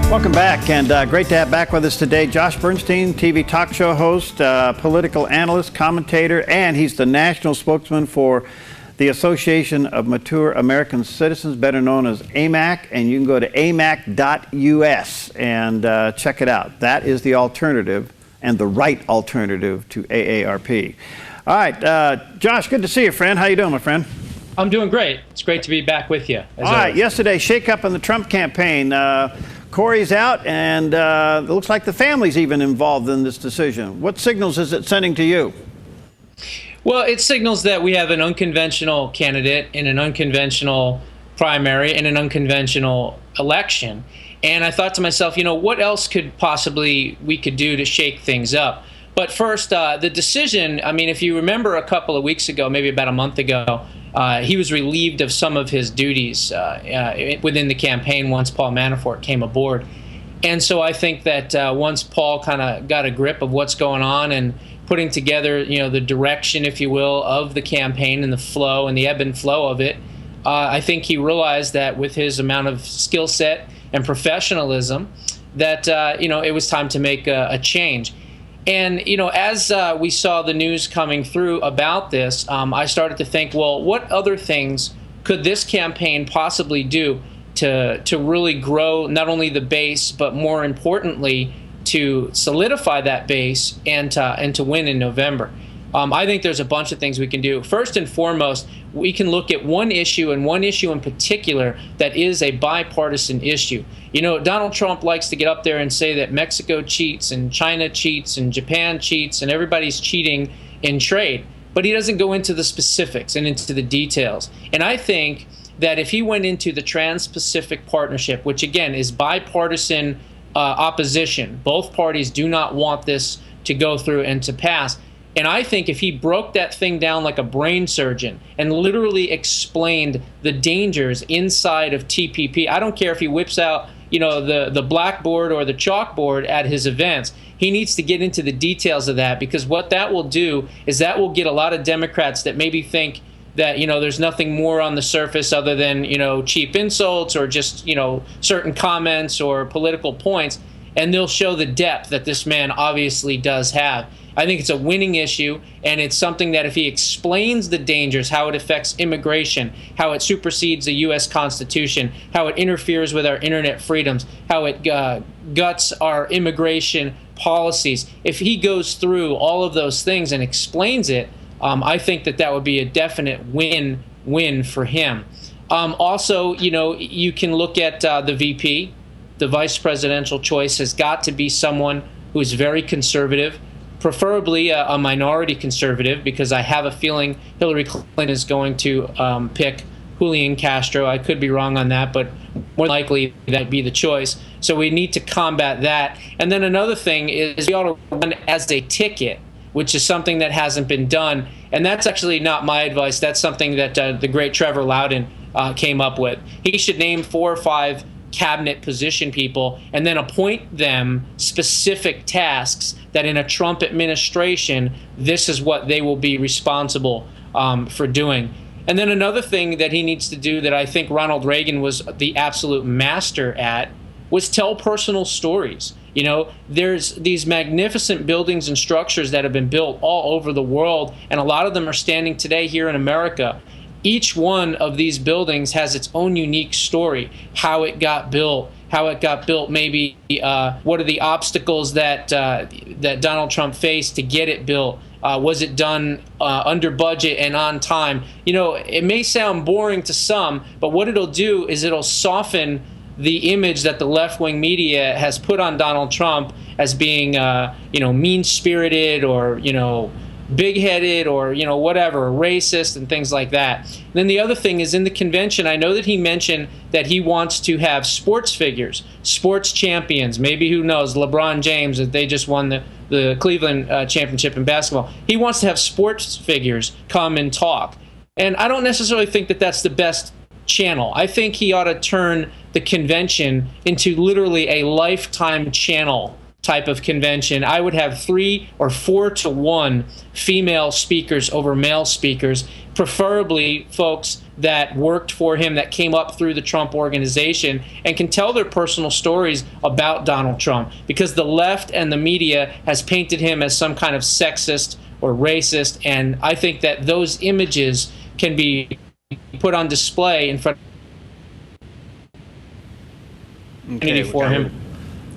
Welcome back, and great to have back with us today Josh Bernstein, TV talk show host, political analyst, commentator, and he's the national spokesman for the Association of Mature American Citizens, better known as AMAC, and you can go to amac.us and check it out. That is the alternative and the right alternative to AARP. All right, Josh, good to see you, friend. How you doing, my friend? I'm doing great. It's great to be back with you. All right, yesterday, shake up in the Trump campaign. Corey's out, and it looks like the family's even involved in this decision. What signals is it sending to you? Well, it signals that we have an unconventional candidate in an unconventional primary and an unconventional election. And I thought to myself, you know, what else could possibly we could do to shake things up? But first, the decision, I mean, if you remember a couple of weeks ago, maybe about a month ago, he was relieved of some of his duties within the campaign once Paul Manafort came aboard. And so I think that once Paul kind of got a grip of what's going on and putting together, you know, the direction, if you will, of the campaign and the flow and the ebb and flow of it, I think he realized that with his amount of skill set and professionalism that, you know, it was time to make a change. And, you know, as we saw the news coming through about this, I started to think, well, what other things could this campaign possibly do to really grow not only the base, but more importantly, to solidify that base and to win in November? I think there's a bunch of things we can do. First and foremost, we can look at one issue, and one issue in particular that is a bipartisan issue. You know, Donald Trump likes to get up there and say that Mexico cheats and China cheats and Japan cheats and everybody's cheating in trade, but he doesn't go into the specifics and into the details. And I think that if he went into the Trans-Pacific Partnership, which again is bipartisan opposition, both parties do not want this to go through and to pass. And I think if he broke that thing down like a brain surgeon and literally explained the dangers inside of TPP, I don't care if he whips out, you know, the blackboard or the chalkboard at his events. He needs to get into the details of that, because what that will do is that will get a lot of Democrats that maybe think that, you know, there's nothing more on the surface other than, you know, cheap insults or just, you know, certain comments or political points, and they'll show the depth that this man obviously does have. I think it's a winning issue, and it's something that if he explains the dangers, how it affects immigration, how it supersedes the U.S. Constitution, how it interferes with our internet freedoms, how it guts our immigration policies, if he goes through all of those things and explains it, I think that that would be a definite win-win for him. Also, you know, you can look at the VP. The vice presidential choice has got to be someone who is very conservative, preferably a minority conservative, because I have a feeling Hillary Clinton is going to pick Julian Castro. I could be wrong on that, but more likely that'd be the choice. So we need to combat that. And then another thing is we ought to run as a ticket, which is something that hasn't been done. And that's actually not my advice. That's something that the great Trevor Loudon came up with. He should name 4 or 5 cabinet position people and then appoint them specific tasks that in a Trump administration, this is what they will be responsible for doing. And then another thing that he needs to do that I think Ronald Reagan was the absolute master at was tell personal stories. You know, there's these magnificent buildings and structures that have been built all over the world, and a lot of them are standing today here in America. Each one of these buildings has its own unique story, how it got built, maybe what are the obstacles that that Donald Trump faced to get it built. Was it done under budget and on time? You know, it may sound boring to some, but what it'll do is it'll soften the image that the left-wing media has put on Donald Trump as being, you know, mean-spirited or, you know, big-headed or, you know, whatever, racist and things like that. Then the other thing is in the convention, I know that he mentioned that he wants to have sports figures, sports champions, maybe, who knows, LeBron James, that they just won the Cleveland championship in basketball. He wants to have sports figures come and talk. And I don't necessarily think that that's the best channel. I think he ought to turn the convention into literally a lifetime channel type of convention. I would have 3 or 4 to 1 female speakers over male speakers, preferably folks that worked for him, that came up through the Trump organization, and can tell their personal stories about Donald Trump, because the left and the media has painted him as some kind of sexist or racist, and I think that those images can be put on display in front of for him.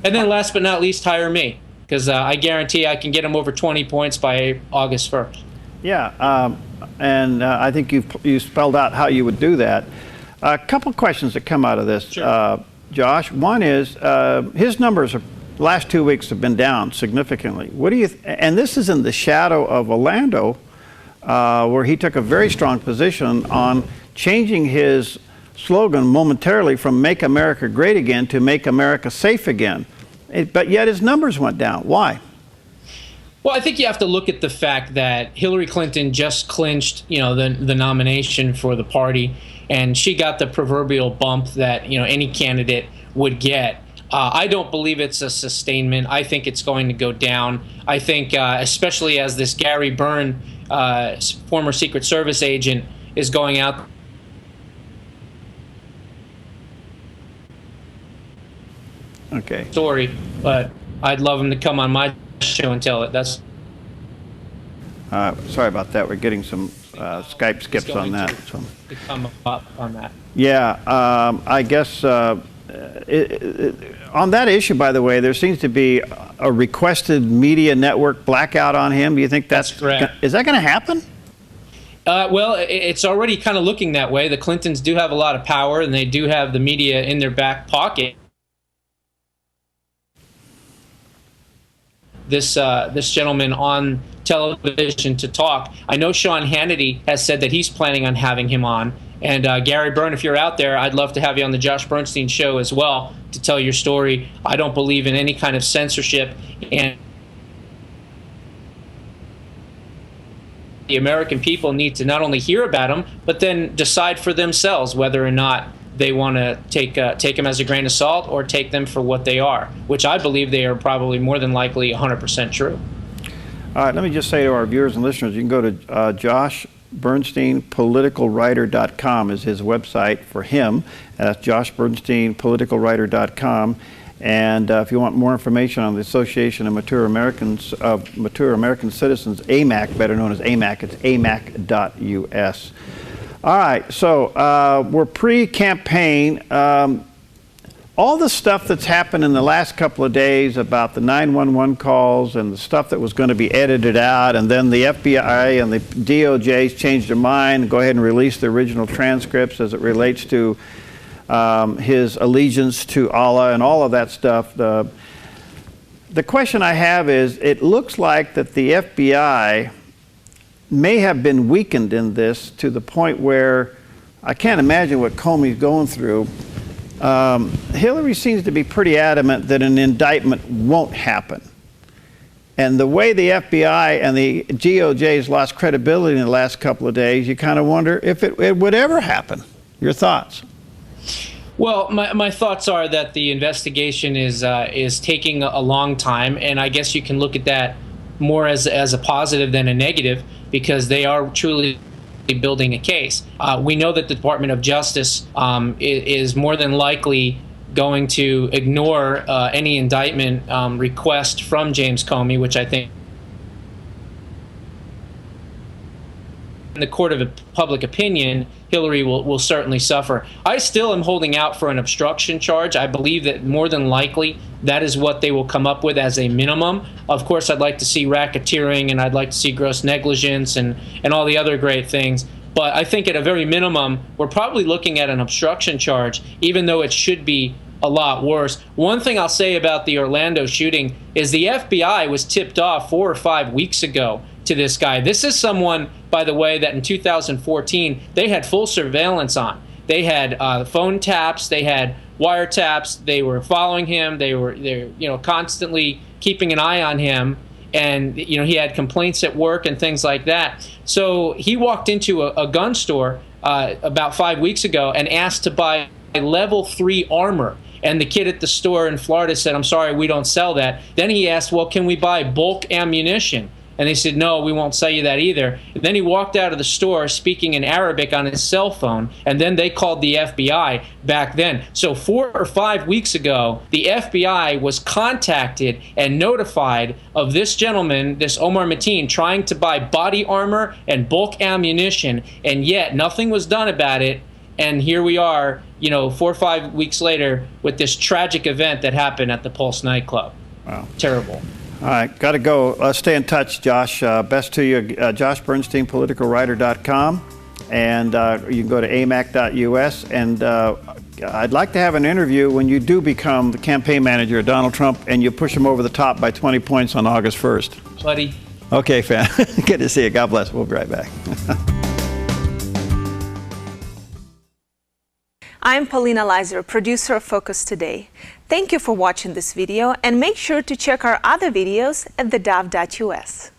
And then last but not least, hire me, because I guarantee I can get him over 20 points by August 1st. Yeah, and I think you spelled out how you would do that. A couple questions that come out of this, sure. Josh. One is his numbers the last 2 weeks have been down significantly. What do you? And this is in the shadow of Orlando, where he took a very strong position on changing his slogan momentarily from "Make America Great Again" to "Make America Safe Again." But yet his numbers went down. Why? Well, I think you have to look at the fact that Hillary Clinton just clinched, the nomination for the party, and she got the proverbial bump that, any candidate would get. I don't believe it's a sustainment. I think it's going to go down. I think, especially as this Gary Byrne, former Secret Service agent, is going out. Okay. Story, but I'd love him to come on my show and tell it. That's sorry about that. We're getting some Skype skips on that. To come up on that. Yeah, I guess on that issue, by the way, there seems to be a requested media network blackout on him. Do you think that's correct? Is that going to happen? Well, it's already kind of looking that way. The Clintons do have a lot of power, and they do have the media in their back pocket. This gentleman on television to talk. I know Sean Hannity has said that he's planning on having him on. And Gary Byrne, if you're out there, I'd love to have you on the Josh Bernstein show as well to tell your story. I don't believe in any kind of censorship, and the American people need to not only hear about him, but then decide for themselves whether or not they want to take them as a grain of salt or take them for what they are, which I believe they are probably more than likely 100% true. All right, let me just say to our viewers and listeners, you can go to Josh Bernstein, politicalwriter.com is his website for him. That's Josh Bernstein, politicalwriter.com. And if you want more information on the Association of Mature American Citizens, AMAC, better known as AMAC, it's amac.us. All right, so we're pre-campaign. All the stuff that's happened in the last couple of days about the 911 calls and the stuff that was going to be edited out, and then the FBI and the DOJ changed their mind and go ahead and release the original transcripts as it relates to his allegiance to Allah and all of that stuff. The question I have is, it looks like that the FBI may have been weakened in this to the point where I can't imagine what Comey's going through. Hillary seems to be pretty adamant that an indictment won't happen. And the way the FBI and the DOJ's lost credibility in the last couple of days, you kind of wonder if it would ever happen. Your thoughts? Well, my thoughts are that the investigation is taking a long time, and I guess you can look at that more as a positive than a negative, because they are truly building a case. We know that the Department of Justice is more than likely going to ignore any indictment request from James Comey, which I think in the court of public opinion, Hillary will certainly suffer. I still am holding out for an obstruction charge. I believe that more than likely that is what they will come up with as a minimum. Of course, I'd like to see racketeering, and I'd like to see gross negligence and all the other great things. But I think at a very minimum, we're probably looking at an obstruction charge, even though it should be a lot worse. One thing I'll say about the Orlando shooting is the FBI was tipped off 4 or 5 weeks ago to this guy. This is someone, by the way, that in 2014 they had full surveillance on. They had phone taps, they had wiretaps, they were following him, they were constantly keeping an eye on him, and he had complaints at work and things like that. So he walked into a gun store about 5 weeks ago and asked to buy level 3 armor. And the kid at the store in Florida said, "I'm sorry, we don't sell that." Then he asked, "Well, can we buy bulk ammunition?" And they said, no, we won't sell you that either. And then he walked out of the store speaking in Arabic on his cell phone, and then they called the FBI back then. So 4 or 5 weeks ago, the FBI was contacted and notified of this gentleman, this Omar Mateen, trying to buy body armor and bulk ammunition, and yet nothing was done about it. And here we are, 4 or 5 weeks later with this tragic event that happened at the Pulse nightclub. Wow. Terrible. All right, got to go. Stay in touch, Josh. Best to you, Josh Bernstein, politicalwriter.com. And you can go to amac.us. And I'd like to have an interview when you do become the campaign manager of Donald Trump and you push him over the top by 20 points on August 1st. Buddy. Okay, fan. Good to see you. God bless. We'll be right back. I'm Paulina Leiser, producer of Focus Today. Thank you for watching this video, and make sure to check our other videos at theDove.us.